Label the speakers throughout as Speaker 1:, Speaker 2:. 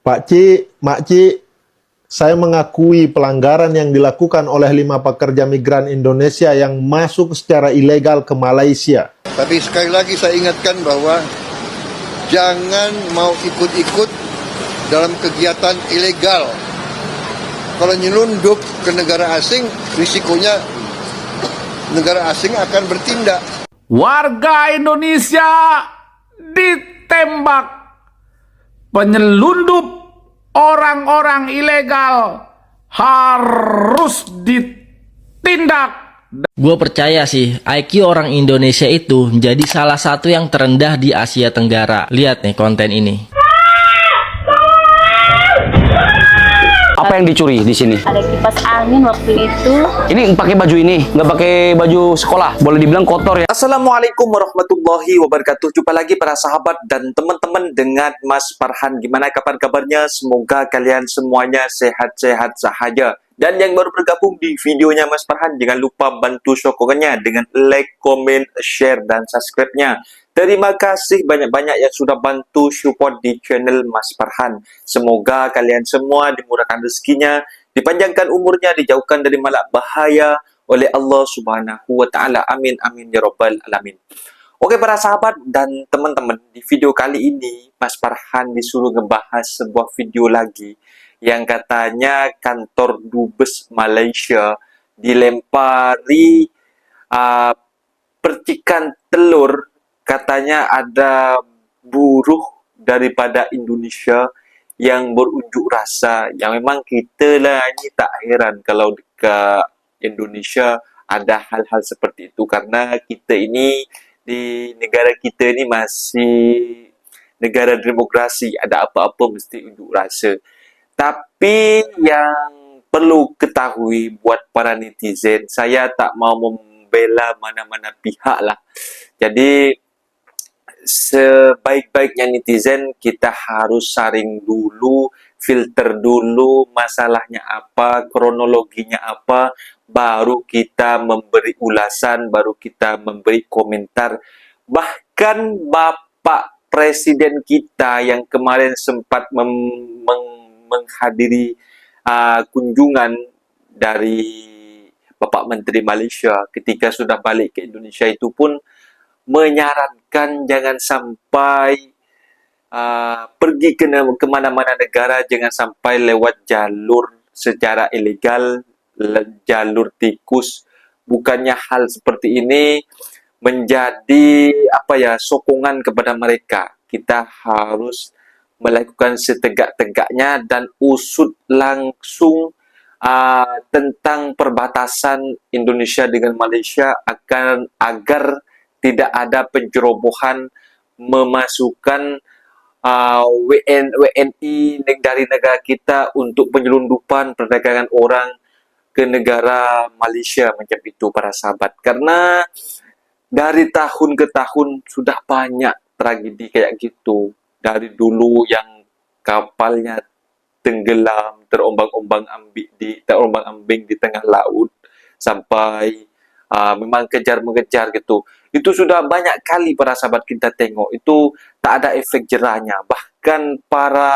Speaker 1: Pak Ci, Mak Ci, saya mengakui pelanggaran yang dilakukan oleh 5 pekerja migran Indonesia yang masuk secara ilegal ke Malaysia.
Speaker 2: Tapi sekali lagi saya ingatkan bahwa jangan mau ikut-ikut dalam kegiatan ilegal. Kalau nyelundup ke negara asing, risikonya negara asing akan bertindak.
Speaker 3: Warga Indonesia ditembak, penyelundup orang-orang ilegal harus ditindak.
Speaker 4: Gue percaya sih, IQ orang Indonesia itu menjadi salah satu yang terendah di Asia Tenggara. Lihat nih konten ini.
Speaker 5: Apa yang dicuri di sini?
Speaker 6: Ada kipas angin waktu itu.
Speaker 5: Ini pakai baju ini, nggak pakai baju sekolah. Boleh dibilang kotor ya.
Speaker 7: Assalamualaikum warahmatullahi wabarakatuh. Jumpa lagi para sahabat dan teman-teman dengan Mas Farhan. Gimana kabar-kabarnya? Semoga kalian semuanya sehat-sehat sahaja. Dan yang baru bergabung di videonya Mas Farhan, jangan lupa bantu sokongannya dengan like, comment, share, dan subscribe-nya. Terima kasih banyak-banyak yang sudah bantu support di channel Mas Farhan. Semoga kalian semua dimurahkan rezekinya, dipanjangkan umurnya, dijauhkan dari malak bahaya oleh Allah Subhanahu wa Ta'ala. Amin, amin, ya Rabbal Alamin. Oke para sahabat dan teman-teman, di video kali ini Mas Farhan disuruh ngebahas sebuah video lagi yang katanya kantor Dubes Malaysia dilempari percikan telur. Katanya ada buruh daripada Indonesia yang berunjuk rasa. Yang memang kita lah ini tak heran kalau dekat Indonesia ada hal-hal seperti itu. Karena kita ini, di negara kita ini masih negara demokrasi. Ada apa-apa mesti unjuk rasa. Tapi yang perlu ketahui buat para netizen, saya tak mau membela mana-mana pihak lah. Jadi sebaik-baiknya netizen, kita harus saring dulu, filter dulu masalahnya apa, kronologinya apa, baru kita memberi ulasan, baru kita memberi komentar. Bahkan Bapak Presiden kita yang kemarin sempat menghadiri kunjungan dari Bapak Menteri Malaysia ketika sudah balik ke Indonesia itu pun menyarankan jangan sampai pergi ke mana-mana negara, jangan sampai lewat jalur secara ilegal, jalur tikus. Bukannya hal seperti ini menjadi sokongan kepada mereka. Kita harus melakukan setegak-tegaknya dan usut langsung tentang perbatasan Indonesia dengan Malaysia agar tidak ada pencerobohan memasukkan WNI dari negara kita untuk penyelundupan perdagangan orang ke negara Malaysia macam itu para sahabat. Karena dari tahun ke tahun sudah banyak tragedi kayak gitu. Dari dulu yang kapalnya tenggelam, terombang-ambing di tengah laut sampai memang kejar-mengejar gitu. Itu sudah banyak kali para sahabat kita tengok. Itu tak ada efek jerahnya. Bahkan para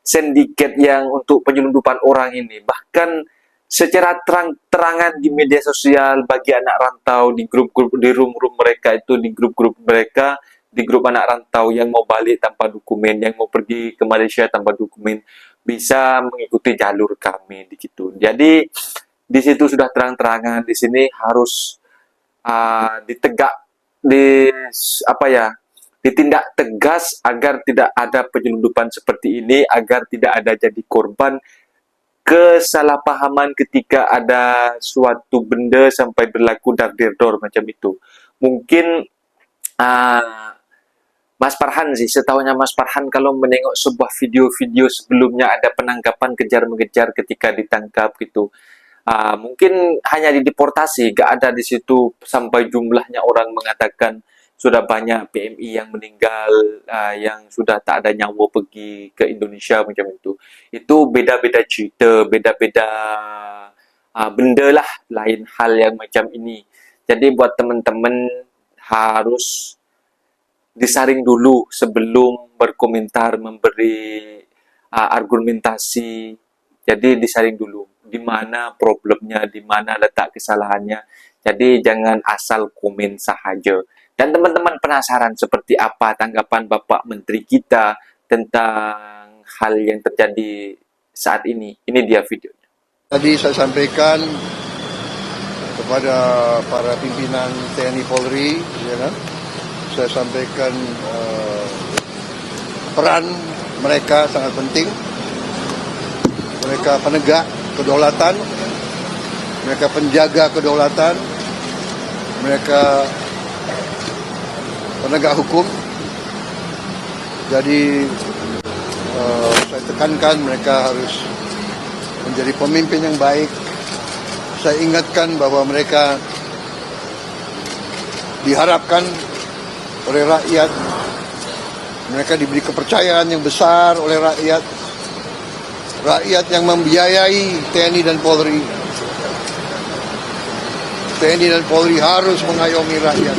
Speaker 7: sindiket yang untuk penyelundupan orang ini, bahkan secara terang-terangan di media sosial bagi anak rantau di grup-grup, di room-room mereka itu, di grup-grup mereka, di grup anak rantau yang mau balik tanpa dokumen, yang mau pergi ke Malaysia tanpa dokumen, bisa mengikuti jalur kami gitu. Jadi di situ sudah terang-terangan, di sini harus ditindak tegas agar tidak ada penyelundupan seperti ini, agar tidak ada jadi korban kesalahpahaman ketika ada suatu benda sampai berlaku dar-der-dor macam itu. Mungkin Mas Farhan sih, setahunya Mas Farhan kalau menengok sebuah video-video sebelumnya ada penangkapan kejar-mengejar ketika ditangkap gitu. Mungkin hanya dideportasi, gak ada di situ sampai jumlahnya orang mengatakan sudah banyak PMI yang meninggal, yang sudah tak ada nyawa pergi ke Indonesia macam itu. Itu beda-beda cerita, beda-beda benda lah, lain hal yang macam ini. Jadi buat teman-teman harus disaring dulu sebelum berkomentar, memberi argumentasi. Jadi disaring dulu di mana problemnya, di mana letak kesalahannya. Jadi jangan asal komen sahaja. Dan teman-teman penasaran seperti apa tanggapan Bapak Menteri kita tentang hal yang terjadi saat ini. Ini dia videonya.
Speaker 2: Tadi saya sampaikan kepada para pimpinan TNI Polri, ya kan? Saya sampaikan peran mereka sangat penting. Mereka penegak kedaulatan, mereka penjaga kedaulatan, mereka penegak hukum. Jadi saya tekankan mereka harus menjadi pemimpin yang baik. Saya ingatkan bahwa mereka diharapkan oleh rakyat, mereka diberi kepercayaan yang besar oleh rakyat yang membiayai TNI dan Polri. TNI dan Polri harus mengayomi rakyat,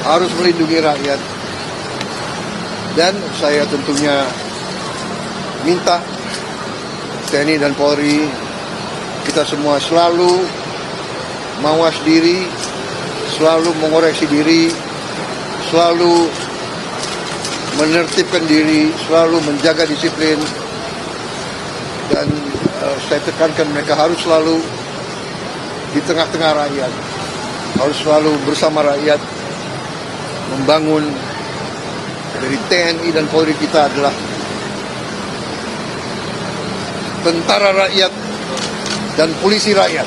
Speaker 2: harus melindungi rakyat. Dan saya tentunya minta TNI dan Polri, kita semua selalu mawas diri, selalu mengoreksi diri, selalu menertibkan diri, selalu menjaga disiplin. Dan saya tekankan mereka harus selalu di tengah-tengah rakyat, harus selalu bersama rakyat membangun. Dari TNI dan Polri kita adalah tentara rakyat dan polisi rakyat.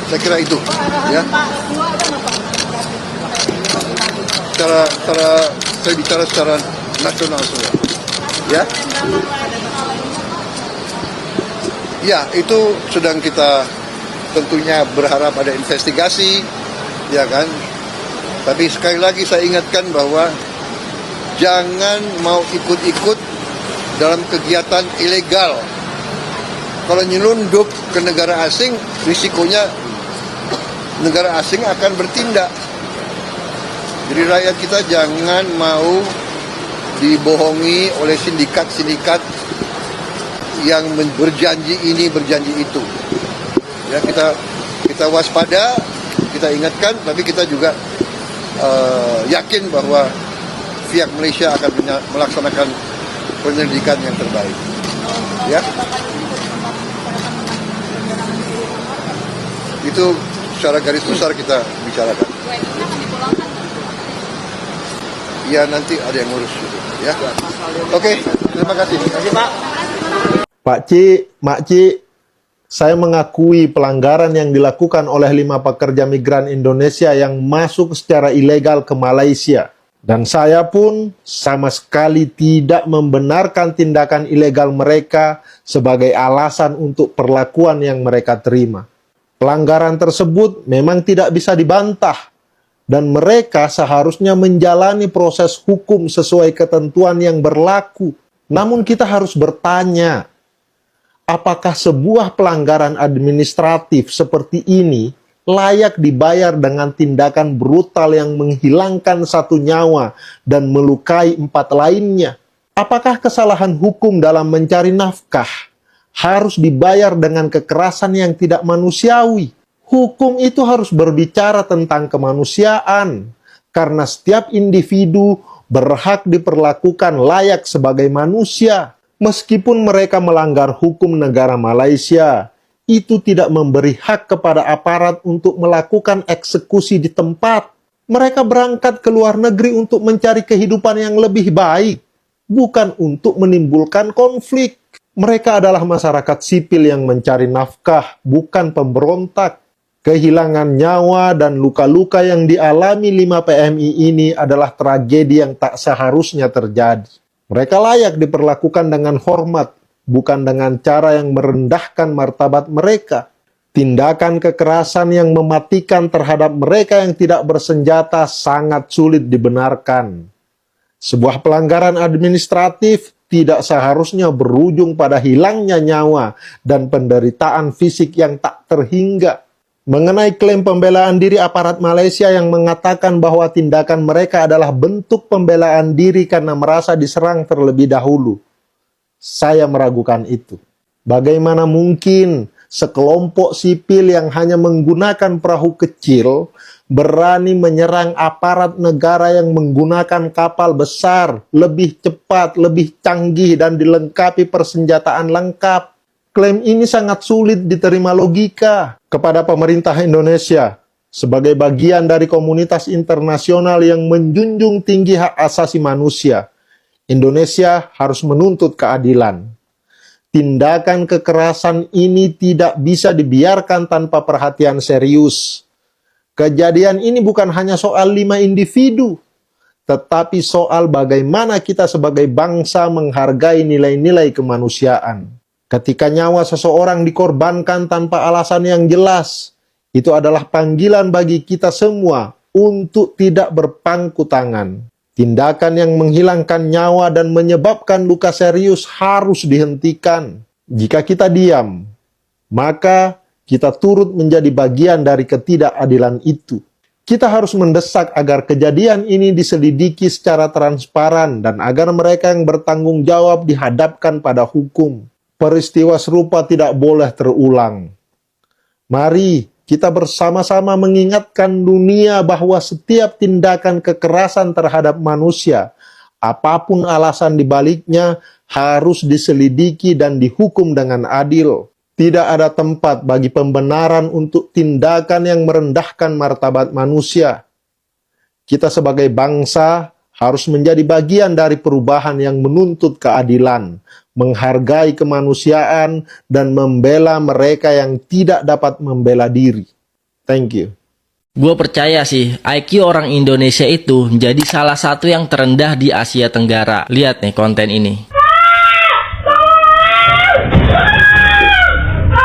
Speaker 2: Saya kira itu, ya. Saya bicara secara nasional semua, ya. Ya, itu sedang kita tentunya berharap ada investigasi, ya kan. Tapi sekali lagi saya ingatkan bahwa jangan mau ikut-ikut dalam kegiatan ilegal. Kalau nyelundup ke negara asing, risikonya negara asing akan bertindak. Jadi rakyat kita jangan mau dibohongi oleh sindikat-sindikat yang berjanji ini, berjanji itu. Ya, kita waspada, kita ingatkan, tapi kita juga yakin bahwa pihak Malaysia akan melaksanakan penyelidikan yang terbaik. Ya. Itu secara garis besar kita bicarakan. Ya, nanti ada yang ngurus itu, ya. Oke, terima kasih.
Speaker 1: Pak Cik, Mak Cik, saya mengakui pelanggaran yang dilakukan oleh 5 pekerja migran Indonesia yang masuk secara ilegal ke Malaysia. Dan saya pun sama sekali tidak membenarkan tindakan ilegal mereka sebagai alasan untuk perlakuan yang mereka terima. Pelanggaran tersebut memang tidak bisa dibantah, dan mereka seharusnya menjalani proses hukum sesuai ketentuan yang berlaku. Namun kita harus bertanya, apakah sebuah pelanggaran administratif seperti ini layak dibayar dengan tindakan brutal yang menghilangkan 1 nyawa dan melukai 4 lainnya? Apakah kesalahan hukum dalam mencari nafkah harus dibayar dengan kekerasan yang tidak manusiawi? Hukum itu harus berbicara tentang kemanusiaan, karena setiap individu berhak diperlakukan layak sebagai manusia. Meskipun mereka melanggar hukum negara Malaysia, itu tidak memberi hak kepada aparat untuk melakukan eksekusi di tempat. Mereka berangkat ke luar negeri untuk mencari kehidupan yang lebih baik, bukan untuk menimbulkan konflik. Mereka adalah masyarakat sipil yang mencari nafkah, bukan pemberontak. Kehilangan nyawa dan luka-luka yang dialami 5 PMI ini adalah tragedi yang tak seharusnya terjadi. Mereka layak diperlakukan dengan hormat, bukan dengan cara yang merendahkan martabat mereka. Tindakan kekerasan yang mematikan terhadap mereka yang tidak bersenjata sangat sulit dibenarkan. Sebuah pelanggaran administratif tidak seharusnya berujung pada hilangnya nyawa dan penderitaan fisik yang tak terhingga. Mengenai klaim pembelaan diri aparat Malaysia yang mengatakan bahwa tindakan mereka adalah bentuk pembelaan diri karena merasa diserang terlebih dahulu, saya meragukan itu. Bagaimana mungkin sekelompok sipil yang hanya menggunakan perahu kecil berani menyerang aparat negara yang menggunakan kapal besar, lebih cepat, lebih canggih, dan dilengkapi persenjataan lengkap? Klaim ini sangat sulit diterima logika. Kepada pemerintah Indonesia, sebagai bagian dari komunitas internasional yang menjunjung tinggi hak asasi manusia, Indonesia harus menuntut keadilan. Tindakan kekerasan ini tidak bisa dibiarkan tanpa perhatian serius. Kejadian ini bukan hanya soal 5 individu, tetapi soal bagaimana kita sebagai bangsa menghargai nilai-nilai kemanusiaan. Ketika nyawa seseorang dikorbankan tanpa alasan yang jelas, itu adalah panggilan bagi kita semua untuk tidak berpangku tangan. Tindakan yang menghilangkan nyawa dan menyebabkan luka serius harus dihentikan. Jika kita diam, maka kita turut menjadi bagian dari ketidakadilan itu. Kita harus mendesak agar kejadian ini diselidiki secara transparan dan agar mereka yang bertanggung jawab dihadapkan pada hukum. Peristiwa serupa tidak boleh terulang. Mari kita bersama-sama mengingatkan dunia bahwa setiap tindakan kekerasan terhadap manusia, apapun alasan dibaliknya, harus diselidiki dan dihukum dengan adil. Tidak ada tempat bagi pembenaran untuk tindakan yang merendahkan martabat manusia. Kita sebagai bangsa harus menjadi bagian dari perubahan yang menuntut keadilan, menghargai kemanusiaan, dan membela mereka yang tidak dapat membela diri. Thank you.
Speaker 4: Gue percaya sih, IQ orang Indonesia itu menjadi salah satu yang terendah di Asia Tenggara. Lihat nih konten ini.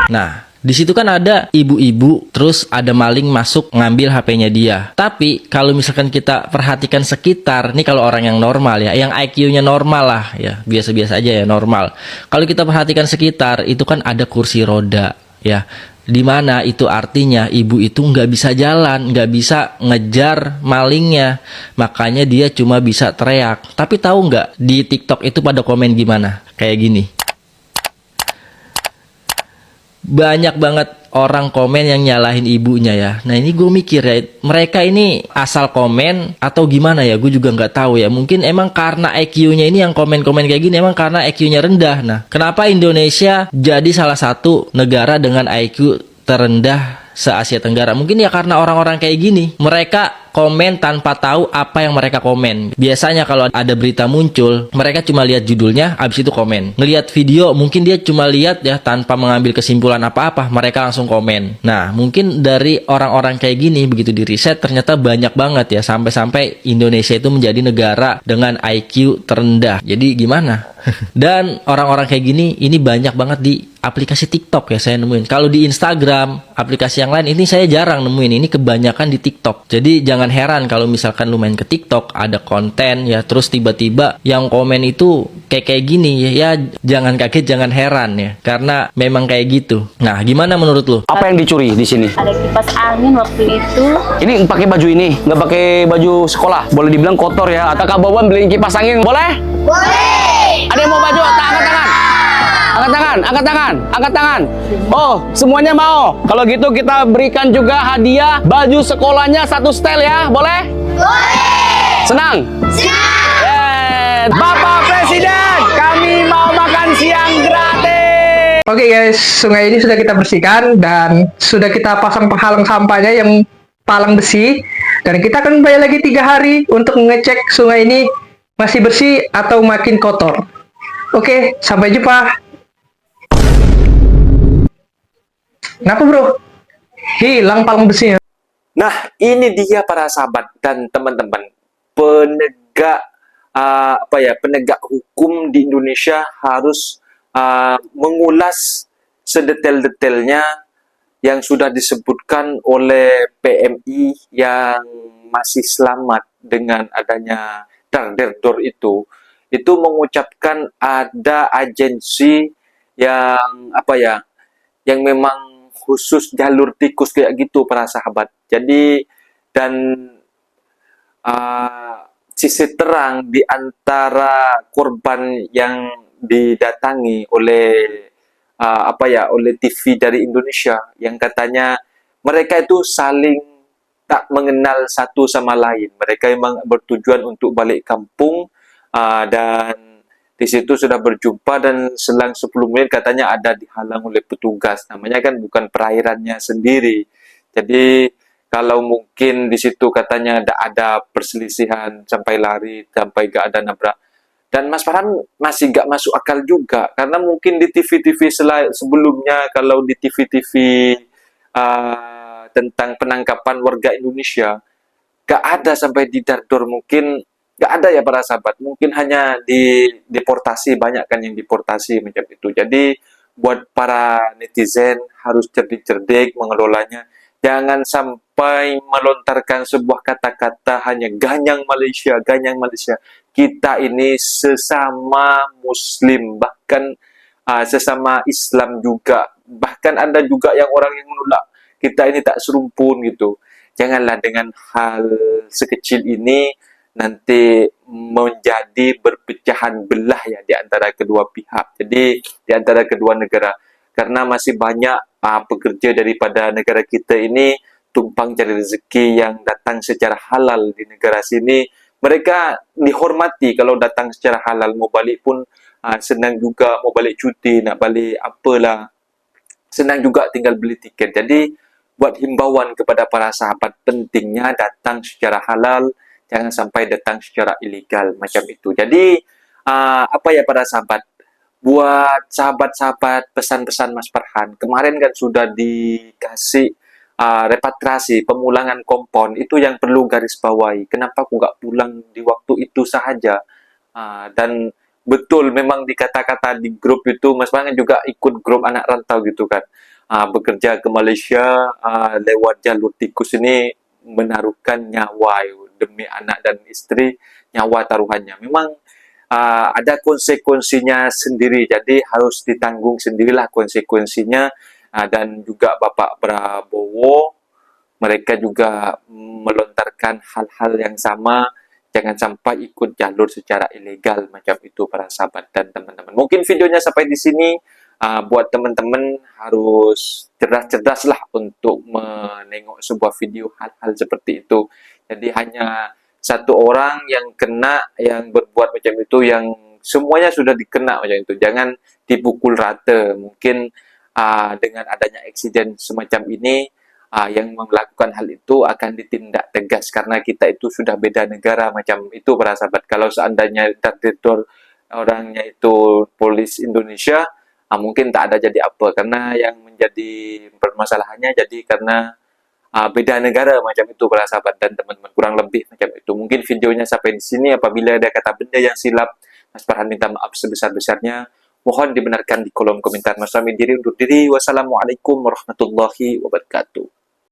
Speaker 4: Nah, di situ kan ada ibu-ibu, terus ada maling masuk ngambil HP-nya dia. Tapi kalau misalkan kita perhatikan sekitar, nih kalau orang yang normal ya, yang IQ-nya normal lah ya, biasa-biasa aja ya, normal. Kalau kita perhatikan sekitar, itu kan ada kursi roda ya. Dimana itu artinya ibu itu nggak bisa jalan, nggak bisa ngejar malingnya. Makanya dia cuma bisa teriak. Tapi tahu nggak di TikTok itu pada komen gimana? Kayak gini. Banyak banget orang komen yang nyalahin ibunya ya. Nah ini gue mikir ya, mereka ini asal komen atau gimana ya, gue juga nggak tahu ya. Mungkin emang karena IQ-nya ini yang komen-komen kayak gini emang karena IQ-nya rendah. Nah kenapa Indonesia jadi salah satu negara dengan IQ terendah se-Asia Tenggara? Mungkin ya karena orang-orang kayak gini, mereka komen tanpa tahu apa yang mereka komen. Biasanya kalau ada berita muncul, mereka cuma lihat judulnya, abis itu komen. Ngelihat video, mungkin dia cuma lihat ya tanpa mengambil kesimpulan apa-apa, mereka langsung komen. Nah, mungkin dari orang-orang kayak gini, begitu di riset, ternyata banyak banget ya, sampai-sampai Indonesia itu menjadi negara dengan IQ terendah. Jadi gimana? Dan orang-orang kayak gini, ini banyak banget di aplikasi TikTok ya saya nemuin. Kalau di Instagram, aplikasi yang lain, ini saya jarang nemuin. Ini kebanyakan di TikTok. Jadi jangan heran kalau misalkan lu main ke TikTok, ada konten ya, terus tiba-tiba yang komen itu kayak gini ya, jangan kaget, jangan heran ya, karena memang kayak gitu. Nah, gimana menurut lu?
Speaker 5: Apa yang dicuri di sini?
Speaker 6: Ada kipas angin waktu itu.
Speaker 5: Ini pakai baju ini, nggak pakai baju sekolah. Boleh dibilang kotor ya. Atau Kak Boban beliin kipas angin, boleh? Boleh. Ada yang mau baju? Angkat tangan. Angkat tangan, angkat tangan, angkat tangan. Oh, semuanya mau. Kalau gitu kita berikan juga hadiah baju sekolahnya satu setel ya, boleh? Boleh. Senang? Senang. Bapak Presiden, kami mau makan siang gratis.
Speaker 8: Oke guys, sungai ini sudah kita bersihkan dan sudah kita pasang penghalang sampahnya yang palang besi. Dan kita akan bayar lagi 3 hari untuk mengecek sungai ini masih bersih atau makin kotor. Oke, sampai jumpa. Kenapa bro? Hilang palang besinya.
Speaker 7: Nah, ini dia para sahabat dan teman-teman, penegak penegak hukum di Indonesia harus mengulas sedetail-detailnya yang sudah disebutkan oleh PMI yang masih selamat dengan adanya Darderdor itu mengucapkan ada agensi yang yang memang khusus jalur tikus kayak gitu para sahabat. Jadi dan sisi terang di antara korban yang didatangi oleh oleh TV dari Indonesia yang katanya mereka itu saling tak mengenal satu sama lain. Mereka memang bertujuan untuk balik kampung dan di situ sudah berjumpa dan selang 10 menit katanya ada dihalang oleh petugas. Namanya kan bukan perairannya sendiri. Jadi kalau mungkin di situ katanya ada perselisihan sampai lari, sampai gak ada nabrak. Dan Mas Farhan masih gak masuk akal juga. Karena mungkin di TV-TV sebelumnya, kalau di TV-TV tentang penangkapan warga Indonesia, gak ada sampai di Dardor, mungkin gak ada ya para sahabat. Mungkin hanya di deportasi, banyak kan yang deportasi macam itu. Jadi buat para netizen harus cerdik-cerdik mengelolanya. Jangan sampai melontarkan sebuah kata-kata hanya ganyang Malaysia, ganyang Malaysia. Kita ini sesama Muslim, bahkan sesama Islam juga. Bahkan ada juga yang orang yang menolak kita ini tak serumpun gitu. Janganlah dengan hal sekecil ini nanti menjadi berpecahan belah ya di antara kedua pihak. Jadi di antara kedua negara. Karena masih banyak pekerja daripada negara kita ini tumpang cari rezeki yang datang secara halal di negara sini. Mereka dihormati kalau datang secara halal. Mau balik pun senang juga, mau balik cuti, nak balik apalah. Senang juga tinggal beli tiket. Jadi buat himbauan kepada para sahabat, pentingnya datang secara halal, jangan sampai datang secara ilegal macam itu. Jadi apa ya para sahabat, buat sahabat-sahabat pesan-pesan Mas Farhan, kemarin kan sudah dikasih repatriasi, pemulangan kompon, itu yang perlu garis bawahi. Kenapa aku nggak pulang di waktu itu sahaja? Dan betul memang dikata-kata di grup itu, Mas Farhan juga ikut grup anak rantau gitu kan, bekerja ke Malaysia lewat jalur tikus ini, menaruhkan nyawa demi anak dan istri, nyawa taruhannya. Memang ada konsekuensinya sendiri, jadi harus ditanggung sendirilah konsekuensinya. Dan juga Bapak Prabowo, mereka juga melontarkan hal-hal yang sama, jangan sampai ikut jalur secara ilegal macam itu para sahabat dan teman-teman. Mungkin videonya sampai di sini. Buat teman-teman harus cerdas-cerdaslah untuk menengok sebuah video hal-hal seperti itu. Jadi hanya satu orang yang kena, yang berbuat macam itu, yang semuanya sudah dikena macam itu. Jangan dipukul rata. Mungkin dengan adanya eksiden semacam ini, yang melakukan hal itu akan ditindak tegas karena kita itu sudah beda negara macam itu para sahabat. Kalau seandainya diktator orangnya itu polis Indonesia, mungkin tak ada jadi apa, karena yang menjadi permasalahannya jadi karena beda negara macam itu para sahabat dan teman-teman, kurang lebih macam itu. Mungkin videonya sampai di sini. Apabila ada kata benda yang silap, Mas Farhan minta maaf sebesar-besarnya. Mohon dibenarkan di kolom komentar. Mas Farhan diri undur diri. Wassalamualaikum warahmatullahi wabarakatuh.